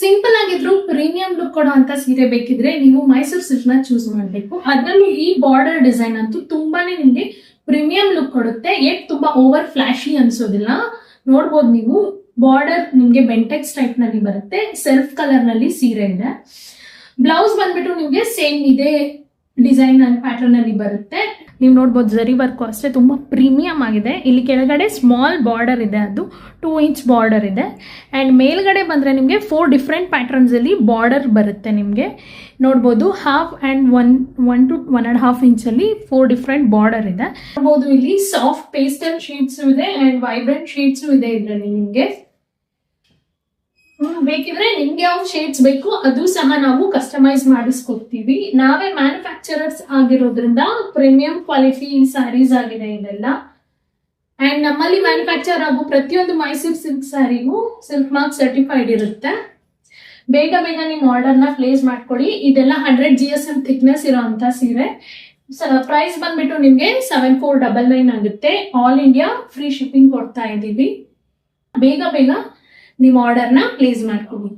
Simple ಆಗಿದ್ರು premium look ಕೊಡೋ ಅಂತ ಸೀರೆ ಬೇಕಿದ್ರೆ ನೀವು ಮೈಸೂರು ಸಿಲ್ಕ್ ನ ಚೂಸ್ ಮಾಡಬೇಕು. ಅದರಲ್ಲೂ ಈ ಬಾರ್ಡರ್ ಡಿಸೈನ್ ಅಂತೂ ತುಂಬಾನೇ ನಿಮ್ಗೆ ಪ್ರೀಮಿಯಂ ಲುಕ್ ಕೊಡುತ್ತೆ. ಏಟ್ ತುಂಬಾ ಓವರ್ ಫ್ಲಾಶಿ ಅನ್ಸೋದಿಲ್ಲ. ನೋಡ್ಬೋದು ನೀವು, ಬಾರ್ಡರ್ ನಿಮ್ಗೆ ಬೆಂಟೆಕ್ಸ್ ಟೈಪ್ ನಲ್ಲಿ ಬರುತ್ತೆ. ಸೆಲ್ಫ್ ಕಲರ್ ನಲ್ಲಿ ಸೀರೆ ಇದೆ. ಬ್ಲೌಸ್ ಬಂದ್ಬಿಟ್ಟು ನಿಮ್ಗೆ ಸೇಮ್ ಇದೇ ಡಿಸೈನ್ ಅಂಡ್ ಪ್ಯಾಟರ್ನ್ ಅಲ್ಲಿ ಬರುತ್ತೆ. ನೀವು ನೋಡ್ಬೋದು ಜರಿ ವರ್ಕ್ ಅಷ್ಟೇ ತುಂಬಾ ಪ್ರೀಮಿಯಂ ಆಗಿದೆ. ಇಲ್ಲಿ ಕೆಳಗಡೆ ಸ್ಮಾಲ್ ಬಾರ್ಡರ್ ಇದೆ, ಅದು 2 ಇಂಚ್ ಬಾರ್ಡರ್ ಇದೆ. ಅಂಡ್ ಮೇಲ್ಗಡೆ ಬಂದ್ರೆ ನಿಮಗೆ 4 ಡಿಫ್ರೆಂಟ್ ಪ್ಯಾಟರ್ನ್ಸ್ ಅಲ್ಲಿ ಬಾರ್ಡರ್ ಬರುತ್ತೆ. ನಿಮಗೆ ನೋಡ್ಬೋದು ಹಾಫ್ ಅಂಡ್ 1 to 1.5 ಇಂಚ್ ಅಲ್ಲಿ 4 ಡಿಫ್ರೆಂಟ್ ಬಾರ್ಡರ್ ಇದೆ. ನೋಡ್ಬೋದು ಇಲ್ಲಿ ಸಾಫ್ಟ್ ಪೇಸ್ಟಲ್ ಶೇಡ್ಸ್ ಇದೆ ಅಂಡ್ ವೈಬ್ರೆಂಟ್ ಶೇಡ್ಸ್ ಇದೆ ಇದರಲ್ಲಿ. ನಿಮ್ಗೆ ಬೇಕಿದ್ರೆ ನಿಮ್ಗೆ ಯಾವ ಶೇಡ್ಸ್ ಬೇಕು ಅದು ಸಹ ನಾವು ಕಸ್ಟಮೈಸ್ ಮಾಡಿಸ್ಕೊಡ್ತೀವಿ. ನಾವೇ ಮ್ಯಾನುಫ್ಯಾಕ್ಚರರ್ಸ್ ಆಗಿರೋದ್ರಿಂದ ಪ್ರೀಮಿಯಂ ಕ್ವಾಲಿಟಿ ಸ್ಯಾರೀಸ್ ಆಗಿದೆ ಇದೆಲ್ಲ. ಅಂಡ್ ನಮ್ಮಲ್ಲಿ ಮ್ಯಾನುಫ್ಯಾಕ್ಚರ್ ಆಗೋ ಪ್ರತಿಯೊಂದು ಮೈಸೂರು ಸಿಲ್ಕ್ ಸ್ಯಾರಿಗೂ ಸಿಲ್ಕ್ ಮಾರ್ಕ್ ಸರ್ಟಿಫೈಡ್ ಇರುತ್ತೆ. ಬೇಗ ಬೇಗ ನಿಮ್ಮ ಆರ್ಡರ್ ನ ಪ್ಲೇಸ್ ಮಾಡ್ಕೊಡಿ. ಇದೆಲ್ಲ 100 GSM ಥಿಕ್ನೆಸ್ ಇರೋಂತ ಸೀರೆ. ಪ್ರೈಸ್ ಬಂದ್ಬಿಟ್ಟು ನಿಮ್ಗೆ 7499 ಆಗುತ್ತೆ. ಆಲ್ ಇಂಡಿಯಾ ಫ್ರೀ ಶಿಪ್ಪಿಂಗ್ ಕೊಡ್ತಾ ಇದ್ದೀವಿ. ಬೇಗ ಬೇಗ ನಿಮ್ಮ ಆರ್ಡರ್ನ ಪ್ಲೇಸ್ ಮಾಡ್ಕೊಡಿ.